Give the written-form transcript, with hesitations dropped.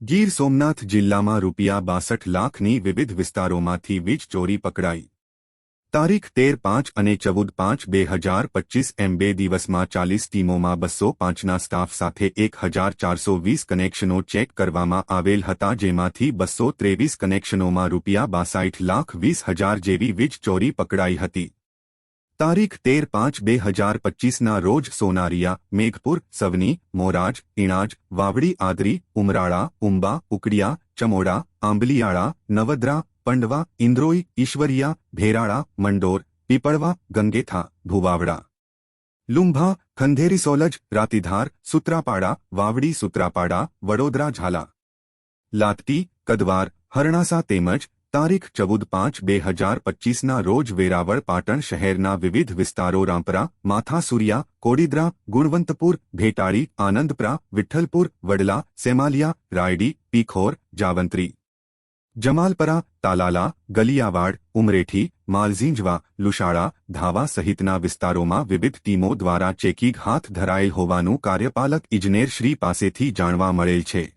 ગીર સોમનાથ જિલ્લામાં ₹62 લાખની વિવિધ વિસ્તારોમાંથી વીજ ચોરી પકડાઈ. તારીખ 13/5 અને 14/5/2025 એમ 2 દિવસમાં 40 ટીમોમાં 205ના સ્ટાફ સાથે 1420 કનેક્શનો ચેક કરવામાં આવેલ હતા, જેમાંથી 223 કનેક્શનોમાં ₹62,20,000 જેવી વીજ ચોરી પકડાઈ હતી. તારીખ 13/5/2025ના રોજ સોનારિયા, મેઘપુર, સવની, મોરાજ, ઇણાજ, વાવડી, આદરી, ઉમરાળા, ઉંબા, ઉકડિયા, ચમોડા, આંબલિયાળા, નવદ્રા, પંડવા, ઇન્દ્રોઈ, ઈશ્વરિયા, ભેરાળા, મંડોર, પીપળવા, ગંગેથા, ભુવાવડા, લુંભા, ખંધેરીસોલજ, રાતીધાર, સુત્રાપાડા, વાવડી, સુત્રાપાડા, વડોદરા, ઝાલા, લાતટી, કદવાર, હરણાસા તેમજ તારીખ 14/5/2025ના રોજ વેરાવળ, પાટણ શહેરના વિવિધ વિસ્તારો રામપરા, માથાસુરિયા, કોડીદ્રા, ગુણવંતપુર, ભેટાળી, આનંદપરા, વિઠ્ઠલપુર, વડલા, સેમાલિયા, રાયડી, પીખોર, જાવંત્રી, જમાલપરા, તાલાલા, ગલિયાવાડ, ઉમરેઠી, માલઝીંજવા, લુશાળા, ધાવા સહિતના વિસ્તારોમાં વિવિધ ટીમો દ્વારા ચેકિંગ હાથ ધરાયેલ હોવાનું કાર્યપાલક ઇજનેર શ્રી પાસેથી જાણવા મળેલ છે.